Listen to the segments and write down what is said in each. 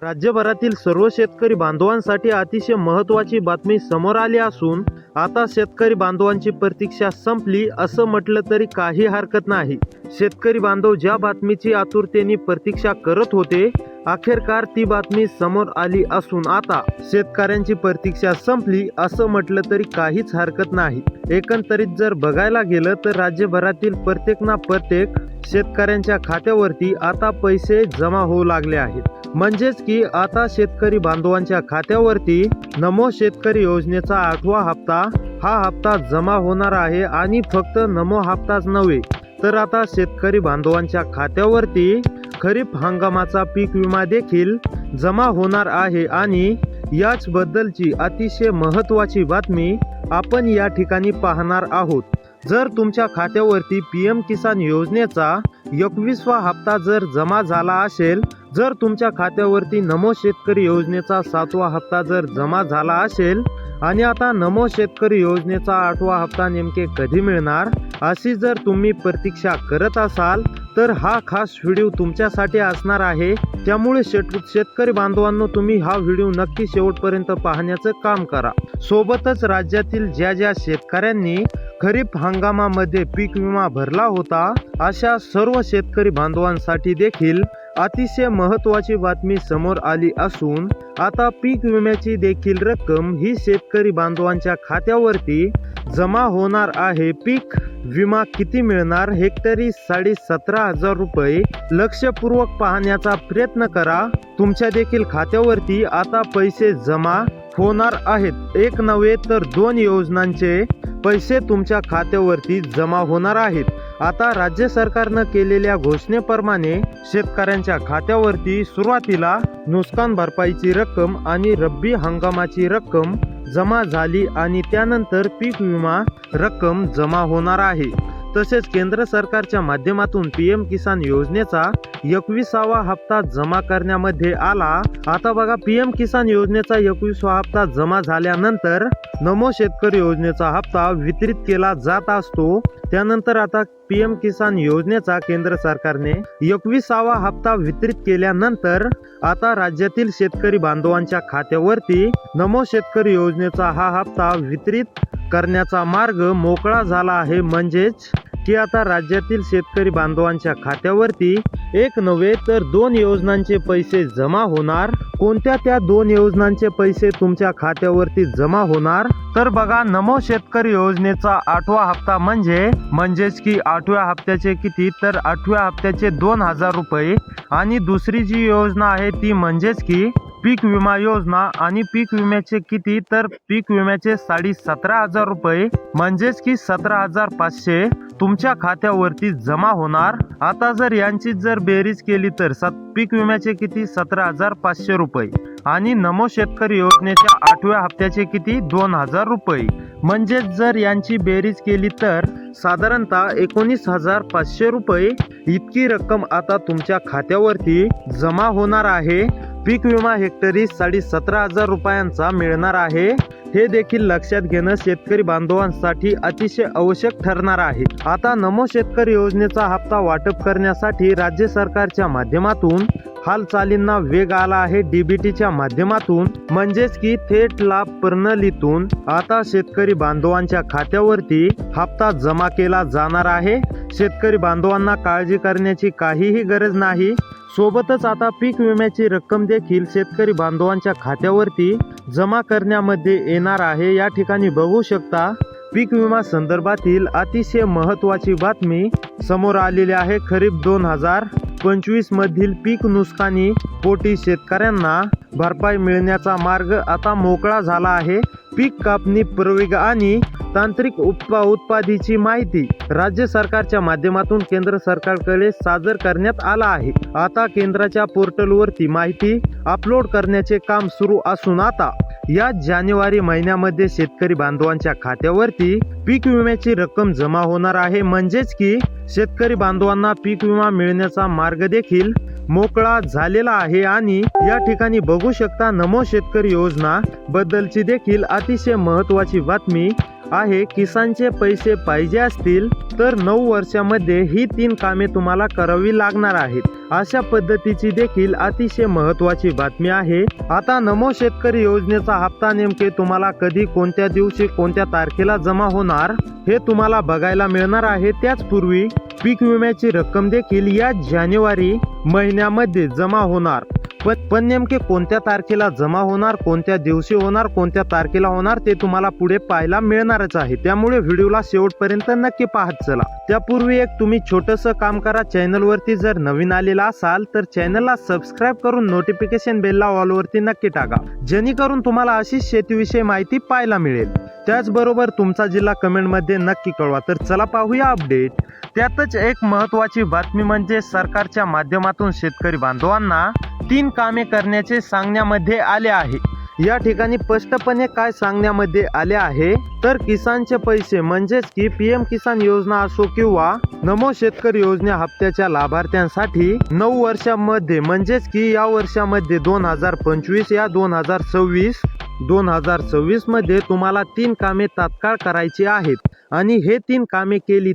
राज्यभरातील सर्व शेतकरी बांधवांसाठी अतिशय महत्त्वाची बातमी समोर आली असून आता शेतकरी बांधवांची प्रतीक्षा संपली असं म्हटलं तरी काही हरकत नाही। शेतकरी बांधव ज्या बातमीची आतुरतेने प्रतीक्षा करत होते, अखेरकार ती बातमी समोर आली असून आता शेतकऱ्यांची प्रतीक्षा संपली असं म्हटलं तरी काहीच हरकत नाही। एकंदरीत जर बघायला गेलं तर राज्यभरातील प्रत्येक शेतकऱ्यांच्या खात्यावरती आता पैसे जमा होऊ लागले आहेत। म्हणजेच की आता शेतकरी बांधवांच्या खात्यावरती नमो शेतकरी योजनेचा 8वा हप्ता हा हप्ता जमा होणार आहे। आणि फक्त नमो हप्ताच नव्हे तर आता शेतकरी बांधवांच्या खात्यावरती खरीप हंगामाचा पीक विमा देखील जमा होणार आहे। आणि याच बद्दलची अतिशय महत्त्वाची बातमी आपण या ठिकाणी पाहणार आहोत। जर तुमच्या खात्यावरती पीएम किसान योजनेचा 21वा हप्ता जर जमा झाला असेल, जर तुमच्या खात्यावरती नमो शेतकरी योजनेचा 7वा हप्ता जर जमा झाला असेल आणि आता नमो शेतकरी योजनेचा 8वा हप्ता नेमके कधी मिळणार अशी जर तुम्ही प्रतीक्षा करत असाल तर हा खास व्हिडिओ तुमच्यासाठी असणार आहे। त्यामुळे शेतकरी बांधवांनो, तुम्ही हा व्हिडिओ नक्की शेवटपर्यंत पाहण्याचं काम करा। सोबतच राज्यातील ज्या शेतकऱ्यांनी खरीप हंगामामध्ये पीक विमा भरला होता अशा सर्व शेतकरी बांधवांसाठी देखील अतिशय महत्त्वाची बातमी समोर आली असून आता पीक विम्याची देखील रक्कम ही शेतकरी बांधवांच्या खात्यावरती जमा होणार आहे। पीक विमा किती मिळणार? हेक्टरी 17,500 रुपये। लक्षपूर्वक पाहण्याचा प्रयत्न करा। तुमच्या देखील खात्यावरती आता पैसे जमा होणार आहेत। एक नव्हे तर 2 योजनांचे पैसे तुमच्या खात्यावरती जमा होणार आहेत। आता राज्य सरकारनं केलेल्या घोषणेप्रमाणे शेतकऱ्यांच्या खात्यावरती सुरुवातीला नुकसान भरपाईची रक्कम आणि रब्बी हंगामाची रक्कम जमा झाली आणि त्यानंतर पीक विमा रक्कम जमा होणार आहे। तसेच केंद्र सरकारच्या माध्यमातून पीएम किसान योजनेचा 21वा हप्ता जमा करण्यामध्ये आला। आता बघा, पीएम किसान योजनेचा 21वा हप्ता जमा झाल्यानंतर नमो शेतकरी योजनेचा हप्ता वितरित केला जात असतो। त्यानंतर आता पीएम किसान योजनेचा केंद्र सरकारने 21वा हप्ता वितरित केल्यानंतर आता राज्यातील शेतकरी बांधवांच्या खात्यावरती नमो शेतकरी योजनेचा हा हप्ता वितरित करण्याचा मार्ग मोकळा झाला आहे। म्हणजेच की आता राज्यातील शेतकरी बांधवांच्या खात्यावरती एक नव्हे तर 2 योजनांचे पैसे जमा होणार। कोणत्या त्या 2 योजनांचे पैसे तुमच्या खात्यावरती जमा होणार? तर बघा, नमो शेतकरी योजनेचा 8वा हप्ता म्हणजेच की 8व्या हप्त्याचे किती? तर 8व्या हप्त्याचे 2,000 रुपये। आणि दुसरी जी योजना आहे ती म्हणजेच की पीक विमा योजना। आणि पीक विम्याचे किती? तर पीक विम्याचे 17,500 रुपये म्हणजेच की 17,500 तुमच्या खात्यावरती जमा होणार। आता जर यांची जर बेरीज केली तर पीक विम्याचे किती? 17,500 रुपये आणि नमो शेतकरी योजनेच्या 8व्या हप्त्याचे किती? 2,000 रुपये। म्हणजेच जर यांची बेरीज केली तर साधारणतः 19,500 रुपये इतकी रक्कम आता तुमच्या खात्यावरती जमा होणार आहे। पीक विमा हेक्टरी 17,500 रुपयांचा मिळणार आहे। हे देखील लक्षात घेणं शेतकरी बांधवांसाठी अतिशय आवश्यक ठरणार आहे। आता नमो शेतकरी योजनेचा हप्ता वाटप करण्यासाठी राज्य सरकारच्या माध्यमातून हालचालींना वेग आला आहे। डीबीटीच्या माध्यमातून म्हणजेच की थेट लाभ प्रणालीतून आता शेतकरी बांधवांच्या खात्यावरती हप्ता जमा केला जाणार आहे। शेतकरी बांधवांना काळजी करण्याची काहीही गरज नाही। सोबतच आता पीक विम्याची रक्कम देखील शेतकरी बांधवांच्या खात्यावरती जमा करण्यामध्ये येणार आहे। या ठिकाणी बघू शकता, पीक विमा संदर्भातील अतिशय महत्त्वाची बातमी समोर आलेली आहे। खरीप 2025 मधील पीक नुकसानी पोटी शेतकऱ्यांना भरपाई मिळण्याचा मार्ग आता मोकळा झाला आहे। पीक कापणी प्रवेग आणि तांत्रिक उत्पादीची माहिती राज्य सरकारच्या माध्यमातून केंद्र सरकारकडे सादर करण्यात आला आहे। आता केंद्राच्या पोर्टलवरती माहिती अपलोड करण्याचे काम सुरू असून आता या जानेवारी महिन्यामध्ये शेतकरी बांधवांच्या खात्यावरती पीक विम्याची रक्कम जमा होणार आहे। म्हणजेच की शेतकरी बांधवांना पीक विमा मिळण्याचा मार्ग देखील मोकळा झालेला आहे। आणि या ठिकाणी बघू शकता, नमो शेतकरी योजना बद्दलची देखील अतिशय महत्त्वाची बातमी आहे. किसानचे पैसे पाहिजे असतील तर 9 वर्षामध्ये ही 3 कामे तुम्हाला करावी लागणार आहेत. अशा पद्धतीची देखील अतिशय महत्त्वाची बातमी आहे. आता नमो शेतकरी योजनेचा हप्ता नेमके तुम्हाला कधी, कोणत्या दिवशी, कोणत्या तारखेला जमा होणार हे तुम्हाला बघायला मिळणार आहे. त्याचपूर्वी पीक विम्याची रक्कम देखील या जानेवारी महिन्यामध्ये जमा होणार. पण नेमके कोणत्या तारखेला जमा होणार, कोणत्या दिवशी होणार, कोणत्या तारखेला होणार ते तुम्हाला पुढे पाहायला मिळणारच आहे. त्यामुळे व्हिडिओला शेवटपर्यंत नक्की पाहत चला. त्यापूर्वी एक तुम्ही छोटंसं काम करा. चॅनलवरती जर नवीन आलेला असाल तर चॅनलला सबस्क्राईब करून नोटिफिकेशन बेलला ऑलवरती नक्की टाका, जेणेकरून तुम्हाला अशीच शेतीविषयी माहिती पाहायला मिळेल. त्याचबरोबर तुमचा जिल्हा कमेंटमध्ये नक्की कळवा. तर चला पाहूया अपडेट. त्यातच एक महत्त्वाची बातमी म्हणजे सरकारच्या माध्यमातून शेतकरी बांधवांना 3 कामे करण्याचे सांगण्यामध्ये आले आहे. या ठिकाणी स्पष्टपणे काय सांगण्यामध्ये आले आहे तर किसानचे पैसे म्हणजेच की PM किसान योजना असो किंवा नमो शेतकरी योजना हप्त्याच्या लाभार्थ्यांसाठी 9 वर्षांमध्ये म्हणजेच की या वर्षामध्ये 2025 या 2026 मध्ये तुम्हाला 3 कामे तात्काळ करायची आहेत आणि हे 3 कामे केली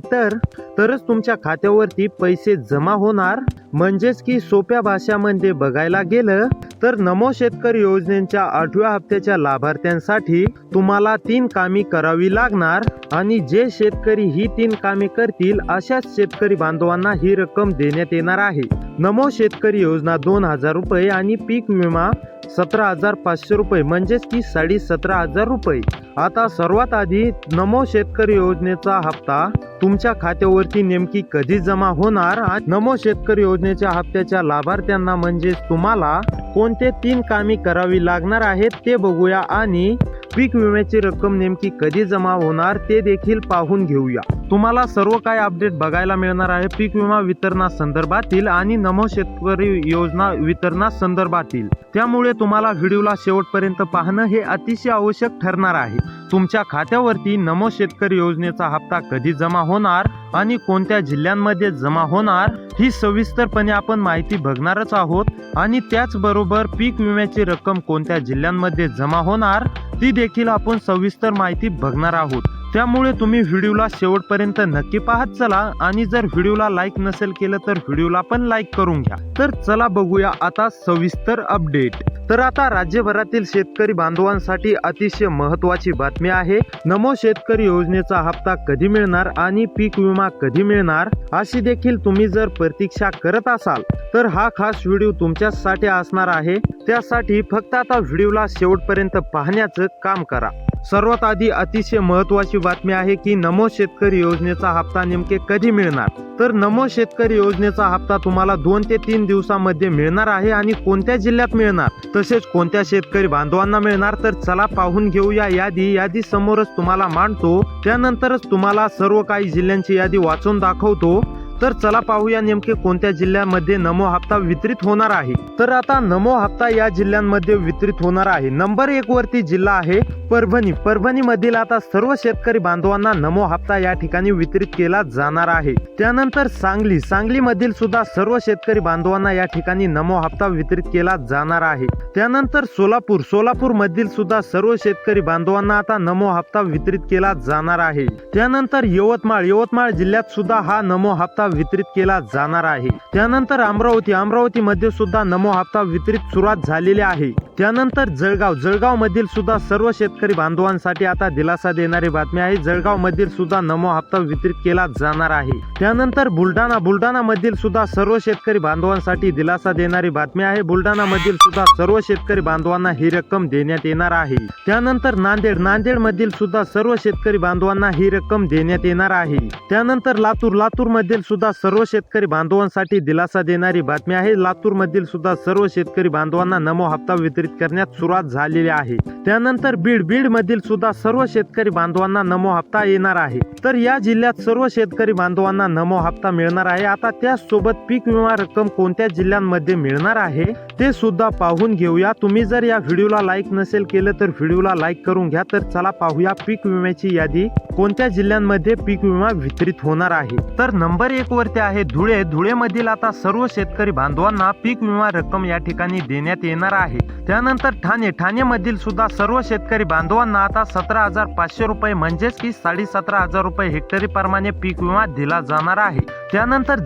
तरच तुमच्या खात्यावरती पैसे जमा होणार. म्हणजेच की सोप्या भाषामध्ये बघायला गेलं तर नमो शेतकरी योजनेच्या 8व्या हप्त्याच्या लाभार्थ्यांसाठी तुम्हाला 3 कामे करावी लागणार आणि जे शेतकरी ही 3 कामे करतील अशाच शेतकरी बांधवांना ही रक्कम देण्यात येणार आहे. नमो शेतकरी योजना 2000 रुपये आणि पीक विमा 17,500 रुपये म्हणजेच की 17,500 रुपये. आता सर्वात आधी नमो शेतकरी योजनेचा हप्ता तुमच्या खात्यावरती नेमकी कधी जमा होणार, नमो शेतकरी योजनेच्या हप्त्याच्या लाभार्थ्यांना म्हणजे तुम्हाला कोणते 3 कामे करावी लागणार आहेत ते बघूया आणि पीक विम्याची रक्कम नेमकी कधी जमा होणार ते देखील पाहून घेऊया. तुम्हाला सर्व काय अपडेट बघायला मिळणार आहे पीक विमा वितरणासंदर्भातील आणि नमो शेतकरी योजना वितरणासंदर्भातील. त्यामुळे तुम्हाला व्हिडिओला शेवटपर्यंत पाहणं हे अतिशय आवश्यक ठरणार आहे. तुमच्या खात्यावरती नमो शेतकरी योजनेचा हप्ता कधी जमा होणार आणि कोणत्या जिल्ह्यांमध्ये जमा होणार ही सविस्तरपणे आपण माहिती बघणारच आहोत आणि त्याचबरोबर पीक विम्याची रक्कम कोणत्या जिल्ह्यांमध्ये जमा होणार ती देखील आपण सविस्तर माहिती बघणार आहोत. त्यामुळे तुम्ही व्हिडिओला शेवटपर्यंत नक्की पाहत चला आणि जर व्हिडिओला लाईक नसेल केलं तर व्हिडिओला पण लाईक करून घ्या. तर चला बघूया आता सविस्तर अपडेट. तर आता राज्यभरातील शेतकरी बांधवांसाठी अतिशय महत्त्वाची बातमी आहे. नमो शेतकरी योजनेचा हप्ता कधी मिळणार आणि पीक विमा कधी मिळणार अशी देखील तुम्ही जर प्रतीक्षा करत असाल तर हा खास व्हिडिओ तुमच्यासाठी असणार आहे. त्यासाठी फक्त आता व्हिडिओला शेवटपर्यंत पाहण्याचं काम करा. सर्वात आधी अतिशय महत्त्वाची बातमी आहे की नमो शेतकरी योजनेचा हप्ता नेमके कधी मिळणार. तर नमो शेतकरी योजनेचा हप्ता तुम्हाला 2 ते 3 दिवसामध्ये मिळणार आहे आणि कोणत्या जिल्ह्यात मिळणार तसेच कोणत्या शेतकरी बांधवांना मिळणार तर चला पाहून घेऊया. यादी समोरच तुम्हाला मांडतो, त्यानंतरच तुम्हाला सर्व काही जिल्ह्यांची यादी वाचून दाखवतो. तर चला पाहूया नेमके कोणत्या जिल्ह्यामध्ये नमो हप्ता वितरित होणार आहे. तर आता नमो हप्ता या जिल्ह्यांमध्ये वितरित होणार आहे. नंबर 1 वरती जिल्हा आहे परभणी. परभणी मधील आता सर्व शेतकरी बांधवांना नमो हप्ता या ठिकाणी वितरित केला जाणार आहे. त्यानंतर सांगली मधील सुद्धा सर्व शेतकरी बांधवांना या ठिकाणी नमो हप्ता वितरित केला जाणार आहे. त्यानंतर सोलापूर मधील सुद्धा सर्व शेतकरी बांधवांना आता नमो हप्ता वितरित केला जाणार आहे. त्यानंतर यवतमाळ जिल्ह्यात सुद्धा हा नमो हप्ता वितरित केला जाणार आहे. त्यानंतर अमरावती मध्ये सुद्धा नमो हप्ता वितरित सुरुवात झालेली आहे. त्यानंतर जळगाव मधील सुद्धा सर्व शेतकरी बांधवांसाठी आता दिलासा देणारी बातमी आहे. जळगाव मधील सुद्धा नमो हप्ता वितरित केला जाणार आहे. त्यानंतर बुलढाणा मधील सुद्धा सर्व शेतकरी बांधवांसाठी दिलासा देणारी बातमी आहे. बुलढाणा मधील सुद्धा सर्व शेतकरी बांधवांना ही रक्कम देण्यात येणार आहे. त्यानंतर नांदेड मधील सुद्धा सर्व शेतकरी बांधवांना ही रक्कम देण्यात येणार आहे. त्यानंतर लातूर मधील सुद्धा सर्व शेतकरी बांधवांसाठी दिलासा देणारी बातमी आहे. लातूर मधील सुद्धा सर्व शेतकरी बांधवांना नमो हप्ता वितरित करण्यात सुरुवात झालेली आहे. त्यानंतर बीड मधील सुद्धा सर्व शेतकरी बांधवांना नमो हप्ता येणार आहे. तर या जिल्ह्यात सर्व शेतकरी बांधवांना नमो हप्ता मिळणार आहे. आता त्याचसोबत पीक विमा रक्कम कोणत्या जिल्ह्यांमध्ये मिळणार आहे ते सुद्धा पाहून घेऊया. तुम्ही जर या व्हिडिओला लाईक नसेल केलं तर व्हिडिओला लाईक करून घ्या. तर चला पाहूया पीक विम्याची यादी कोणत्या जिल्ह्यांमध्ये पीक विमा वितरित होणार आहे. तर नंबर 1 वरती आहे धुळे मधील आता सर्व शेतकरी बांधवांना पीक विमा रक्कम या ठिकाणी देण्यात येणार आहे. त्यानंतर ठाणेमधील सुद्धा सर्व शेतकरी बांधवांना आता 17,500 रुपये म्हणजेच की 17,500 रुपये हेक्टरी प्रमाणे पीक विमा दिला जाणार आहे। त्यानंतर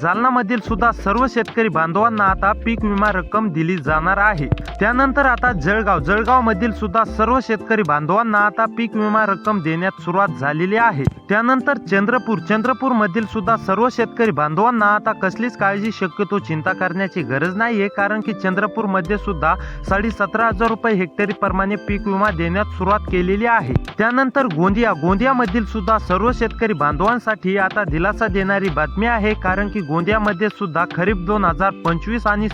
जालनामधील सुद्धा सर्व शेतकरी बांधवांना आता पीक विमा रक्कम दिली जाणार आहे। त्यानंतर आता जळगाव मधील सुद्धा सर्व शेतकरी बांधवांना आता पीक विमा रक्कम देण्यात सुरुवात झालेली आहे। त्यानंतर चंद्रपूर मधील सुद्धा सर्व शेतकरी बांधवांना आता कसलीच काळजी शक्यतो चिंता करण्याची गरज नाहीये, कारण की चंद्रपूर मध्ये सुद्धा 17,500 रुपये हेक्टरी प्रमाणे पीक विमा देण्यात सुरुवात केलेली आहे। त्यानंतर गोंदिया मधील सुद्धा सर्व शेतकरी बांधवांसाठी आता दिलासा देणारी बातमी आहे, कारण की गोंदियामध्ये सुद्धा खरीप 2025 आणि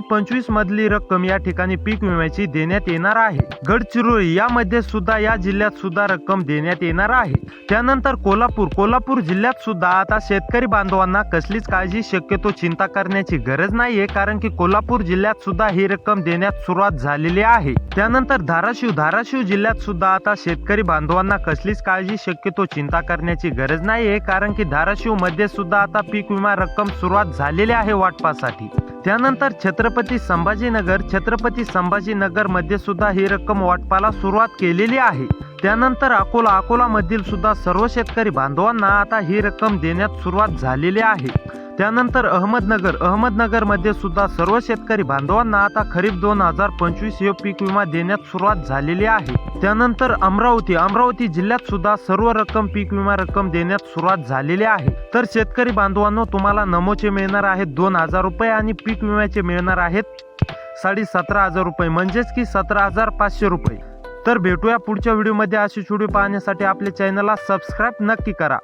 25 मधली रक्कम या ठिकाणी पीक विम्याची देण्यात येणार आहे। गडचिरोली यामध्ये सुद्धा या जिल्ह्यात सुद्धा रक्कम देण्यात येणार आहे। त्यानंतर कोल्हापूर जिल्ह्यात सुद्धा आता शेतकरी बांधवांना कसलीच काळजी शक्यतो चिंता करण्याची गरज नाहीये, कारण की कोल्हापूर जिल्ह्यात सुद्धा ही रक्कम देण्यात सुरुवात झालेली आहे। त्यानंतर धाराशिव जिल्ह्यात सुद्धा आता शेतकरी बांधवांना कसलीच काळजी शक्यतो चिंता करण्याची गरज नाहीये, कारण की धाराशिव मध्ये सुद्धा आता पीक विमा रक्कम सुरुवात झालेली आहे वाटपासाठी। त्यानंतर छत्रपती संभाजीनगर मध्ये सुद्धा ही रक्कम वाटपाला सुरुवात केलेली आहे। त्यानंतर अकोला मधील सुद्धा सर्व शेतकरी बांधवांना आता ही रक्कम देण्यात सुरुवात झालेली आहे। त्यानंतर अहमदनगर मध्ये सुद्धा सर्व शेतकरी बांधवांना आता खरीप 2025 हे पीक विमा देण्यात सुरुवात झालेली आहे। त्यानंतर अमरावती जिल्ह्यात सुद्धा सर्व पीक विमा रक्कम देण्यात सुरुवात झालेली आहे। तर शेतकरी बांधवांनो, तुम्हाला नमोचे मिळणार आहेत 2,000 रुपये आणि पीक विम्याचे मिळणार आहेत 17,500 रुपये म्हणजेच की 17,500 रुपये। तर भेटूया पुढच्या व्हिडिओमध्ये। अशी व्हिडिओ पाहण्यासाठी आपल्या चॅनलला सबस्क्राईब नक्की करा।